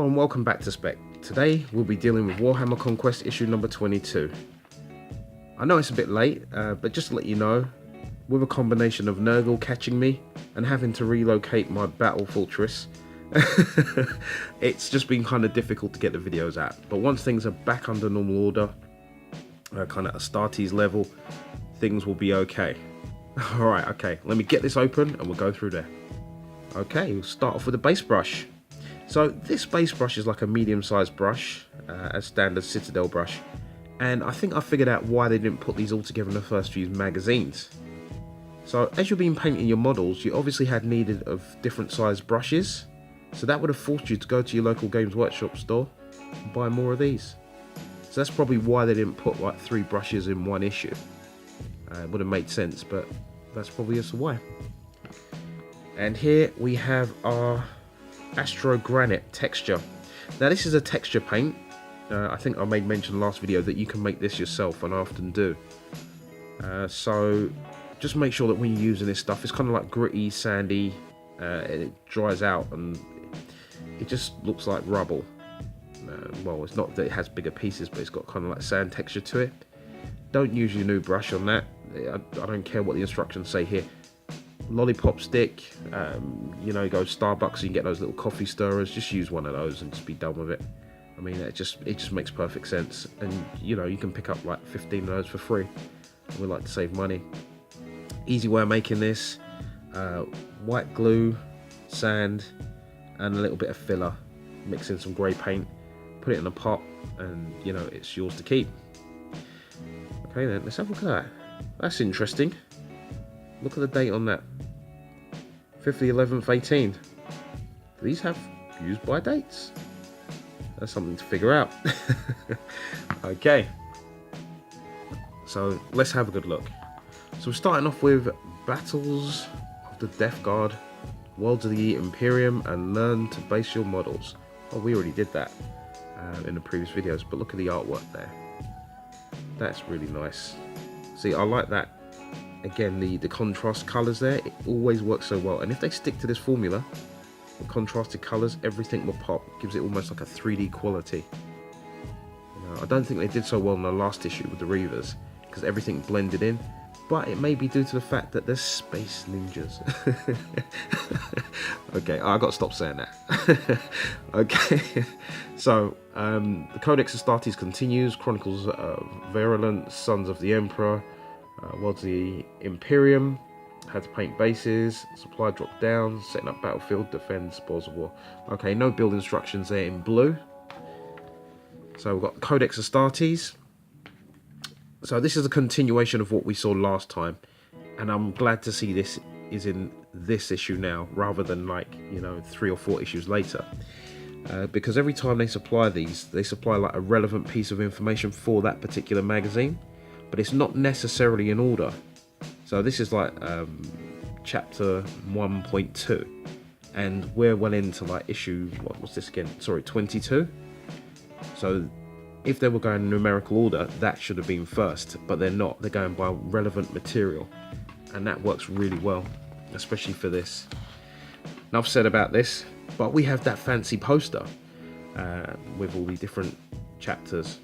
and welcome back to Spekd. Today we'll be dealing with Warhammer Conquest issue number 22. I know it's a bit late, but just to let you know, with a combination of Nurgle catching me and having to relocate my battle fortress, it's just been kind of difficult to get the videos out. But once things are back under normal order, kind of Astartes level, things will be okay. Alright, okay, let me get this open and we'll go through there. Okay, we'll start off with a base brush. So this base brush is like a medium-sized brush, a standard Citadel brush, and I think I figured out why they didn't put these all together in the first few magazines. So as you've been painting your models, you obviously had needed of different sized brushes, so that would have forced you to go to your local Games Workshop store and buy more of these. So that's probably why they didn't put like 3 brushes in one issue. It would have made sense, but that's probably just why. And here we have our Astro Granite texture. Now this is a texture paint. I think I made mention last video that you can make this yourself, and I often do. So just make sure that when you're using this stuff, it's kind of like gritty, sandy, and it dries out and it just looks like rubble. Well, it's not that it has bigger pieces, but it's got kind of like sand texture to it. Don't use your new brush on that. I don't care what the instructions say here. Lollipop stick, you know, go Starbucks, you can get those little coffee stirrers. Just use one of those and just be done with it. I mean, it just makes perfect sense, and you know, you can pick up like 15 of those for free. We like to save money. Easy way of making this: white glue, sand, and a little bit of filler. Mix in some grey paint, put it in a pot, and you know, it's yours to keep. Okay, then let's have a look at that. That's interesting. Look at the date on that. 5th 11th 18. Do these have use by dates? That's something to figure out. Okay. So let's have a good look. So we're starting off with Battles of the Death Guard, Worlds of the Imperium, and Learn to Base Your Models. Oh, we already did that in the previous videos, but look at the artwork there. That's really nice. See, I like that. Again, the contrast colours there, it always works so well. And if they stick to this formula, the contrasted colours, everything will pop. It gives it almost like a 3D quality. You know, I don't think they did so well in the last issue with the Reavers, because everything blended in. But it may be due to the fact that they're space ninjas. Okay, I got to stop saying that. Okay, so the Codex Astartes continues. Chronicles of Virulent, Sons of the Emperor, Worlds of the Imperium, how to paint bases, supply drop down, setting up battlefield, defend, spoils of war. Okay, no build instructions there in blue. So we've got Codex Astartes. So this is a continuation of what we saw last time, and I'm glad to see this is in this issue now rather than, like, you know, 3 or 4 issues later. Because every time they supply these, they supply like a relevant piece of information for that particular magazine, but it's not necessarily in order. So this is like chapter 1.2, and we're well into like issue, what's this again? Sorry, 22. So if they were going in numerical order, that should have been first, but they're not. They're going by relevant material, and that works really well, especially for this. Enough said about this, but we have that fancy poster with all the different chapters.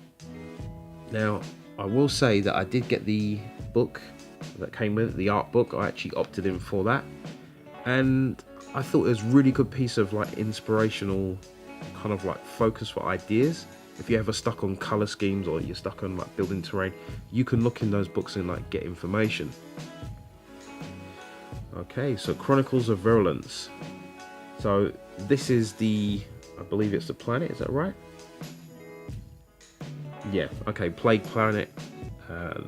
Now, I will say that I did get the book that came with it, the art book. I actually opted in for that, and I thought it was a really good piece of like inspirational kind of like focus for ideas. If you're ever stuck on color schemes or you're stuck on like building terrain, you can look in those books and like get information. Okay, so Chronicles of Virulence. So this is the, I believe it's the planet, is that right? Yeah, okay, Plague Planet,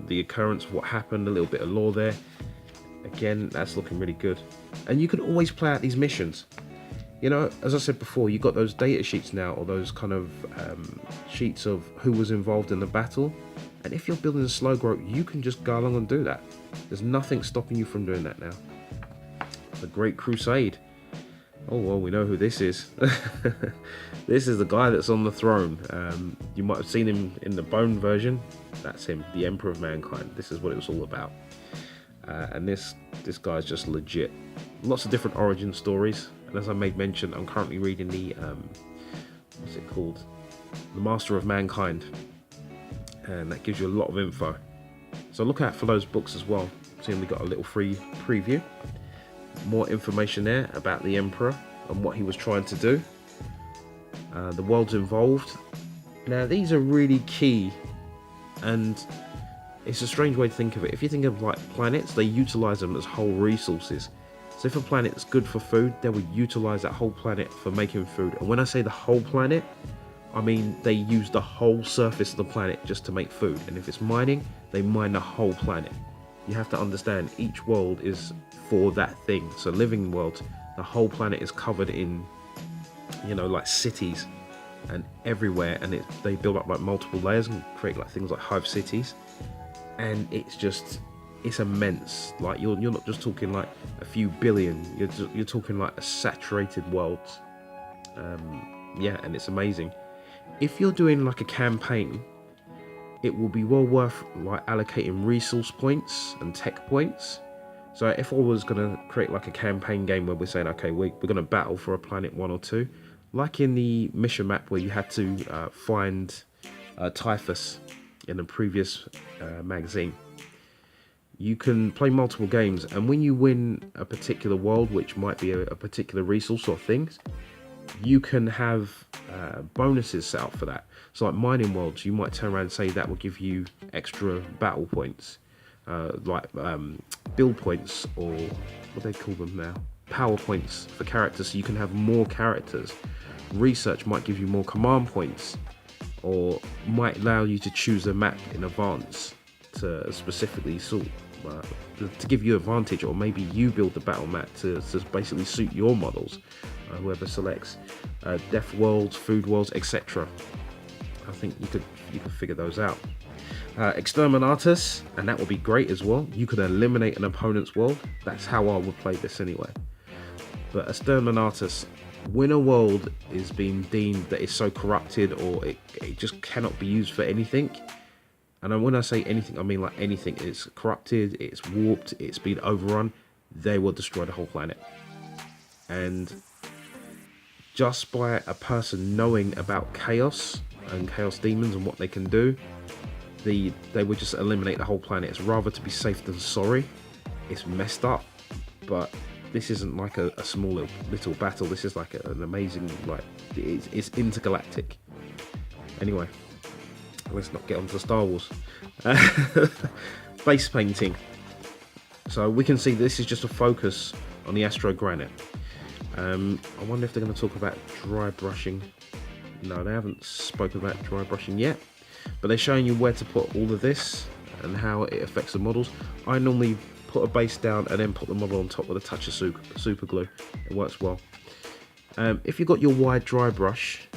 the occurrence of what happened, a little bit of lore there. Again, that's looking really good. And you can always play out these missions. You know, as I said before, you've got those data sheets now, or those kind of sheets of who was involved in the battle. And if you're building a slow growth, you can just go along and do that. There's nothing stopping you from doing that now. The Great Crusade. Oh, well, we know who this is. This is the guy that's on the throne. You might have seen him in the bone version. That's him, the Emperor of Mankind. This is what it was all about. And this guy's just legit. Lots of different origin stories. And as I made mention, I'm currently reading the it called? The Master of Mankind, and that gives you a lot of info. So look out for those books as well. See, we got a little free preview. More information there about the Emperor and what he was trying to do. The worlds involved. Now these are really key, and it's a strange way to think of it. If you think of like planets, they utilize them as whole resources. So if a planet is good for food, they will utilize that whole planet for making food. And when I say the whole planet, I mean they use the whole surface of the planet just to make food. And if it's mining, they mine the whole planet. You have to understand each world is for that thing. So living worlds, the whole planet is covered in, you know, like cities and everywhere, and they build up like multiple layers and create like things like hive cities, and it's immense. Like you're not just talking like a few billion, you're talking like a saturated world. Yeah, and it's amazing. If you're doing like a campaign, it will be well worth like allocating resource points and tech points. So if I was going to create like a campaign game where we're saying, okay, we're going to battle for a planet 1 or 2, like in the mission map where you had to find Typhus in the previous magazine, you can play multiple games, and when you win a particular world, which might be a particular resource or things, you can have bonuses set up for that. So like mining worlds, you might turn around and say that will give you extra battle points, like build points, or what do they call them now? Power points for characters, so you can have more characters. Research might give you more command points, or might allow you to choose a map in advance to specifically sort to give you advantage, or maybe you build the battle map to basically suit your models, whoever selects. Death worlds, food worlds, etc. I think you could figure those out. Exterminatus, and that would be great as well. You could eliminate an opponent's world. That's how I would play this anyway. But Exterminatus, when a world is being deemed that it's so corrupted, or it just cannot be used for anything, and when I say anything, I mean like anything, it's corrupted, it's warped, it's been overrun, they will destroy the whole planet. And just by a person knowing about chaos and chaos demons and what they can do, they would just eliminate the whole planet. It's rather to be safe than sorry. It's messed up, but this isn't like a small little battle. This is like an amazing, like, it's intergalactic. Anyway, let's not get onto Star Wars. Base painting. So we can see this is just a focus on the Astro Granite. I wonder if they're going to talk about dry brushing. No, they haven't spoken about dry brushing yet, but they're showing you where to put all of this and how it affects the models. I normally put a base down and then put the model on top with a touch of super glue. It works well. If you've got your wide dry brush,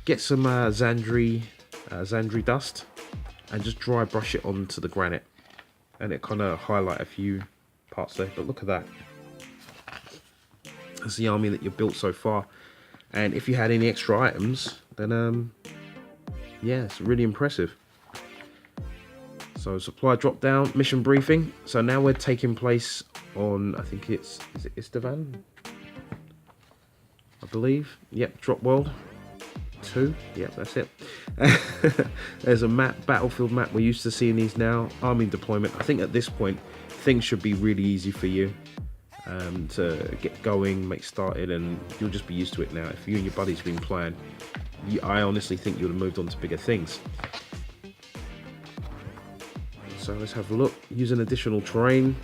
get some Xandri dust and just dry brush it onto the granite, and it kind of highlight a few parts there. But look at that. That's the army that you've built so far. And if you had any extra items, then yeah, it's really impressive. So supply drop down, mission briefing. So now we're taking place on, I think is it Istavan? I believe. Yep, drop world 2. Yep, that's it. There's a map, battlefield map. We're used to seeing these now. Army deployment. I think at this point things should be really easy for you to get going, make started, and you'll just be used to it now. If you and your buddies have been playing, I honestly think you would have moved on to bigger things. So let's have a look. Using additional terrain.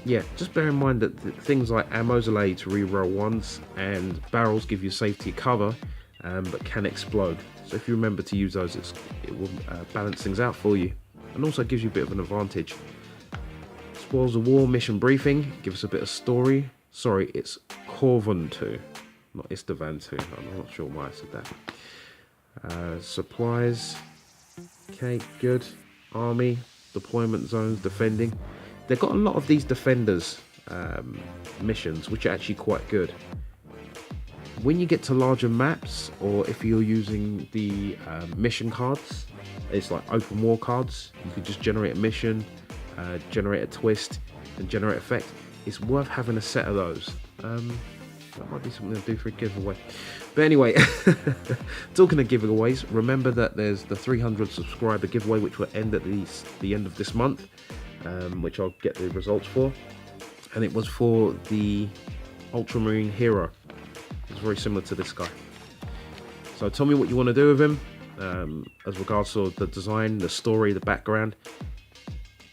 Yeah, just bear in mind that things like ammos allow you to reroll ones, and barrels give you safety cover, but can explode. So if you remember to use those, it will balance things out for you, and also gives you a bit of an advantage. Spoils of War mission briefing. Give us a bit of story. Sorry, it's Corvan 2, not Istavan 2. I'm not sure why I said that. Supplies. Okay, good. Army. Deployment zones, defending. They've got a lot of these defenders missions, which are actually quite good. When you get to larger maps, or if you're using the mission cards, it's like open war cards. You could just generate a mission, generate a twist, and generate effect. It's worth having a set of those. That might be something to do for a giveaway. But anyway, talking of giveaways, remember that there's the 300 subscriber giveaway, which will end at the end of this month, which I'll get the results for. And it was for the Ultramarine Hero. It's very similar to this guy. So tell me what you want to do with him, as regards to the design, the story, the background.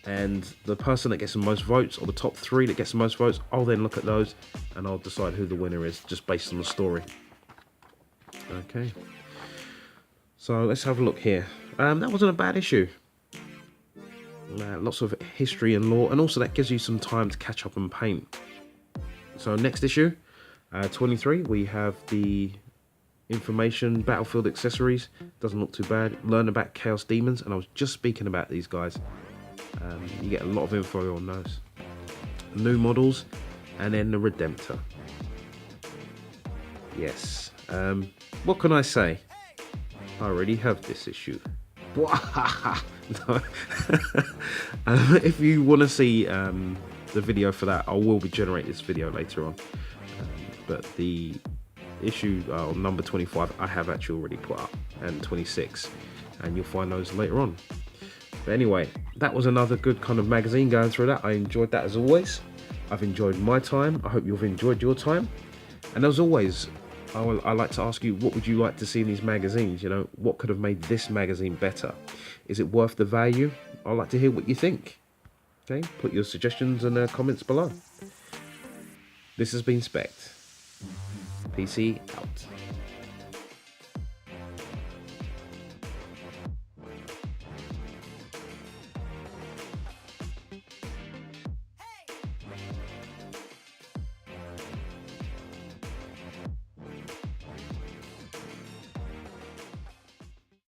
And the person that gets the most votes, or the top 3 that gets the most votes, I'll then look at those and I'll decide who the winner is, just based on the story. Okay, so let's have a look here. That wasn't a bad issue. Lots of history and lore, and also that gives you some time to catch up and paint. So next issue, 23, we have the information, battlefield accessories. Doesn't look too bad. Learn about Chaos Demons, and I was just speaking about these guys. You get a lot of info on those. New models, and then the Redemptor. Yes. What can I say? I already have this issue. No. If you want to see the video for that, I will be generating this video later on. But the issue number 25 I have actually already put up, and 26, and you'll find those later on. But anyway, that was another good kind of magazine going through that. I enjoyed that as always. I've enjoyed my time. I hope you've enjoyed your time. And as always, I like to ask you, what would you like to see in these magazines? You know, what could have made this magazine better? Is it worth the value? I'd like to hear what you think. Okay, put your suggestions in the comments below. This has been Spekd. PC out.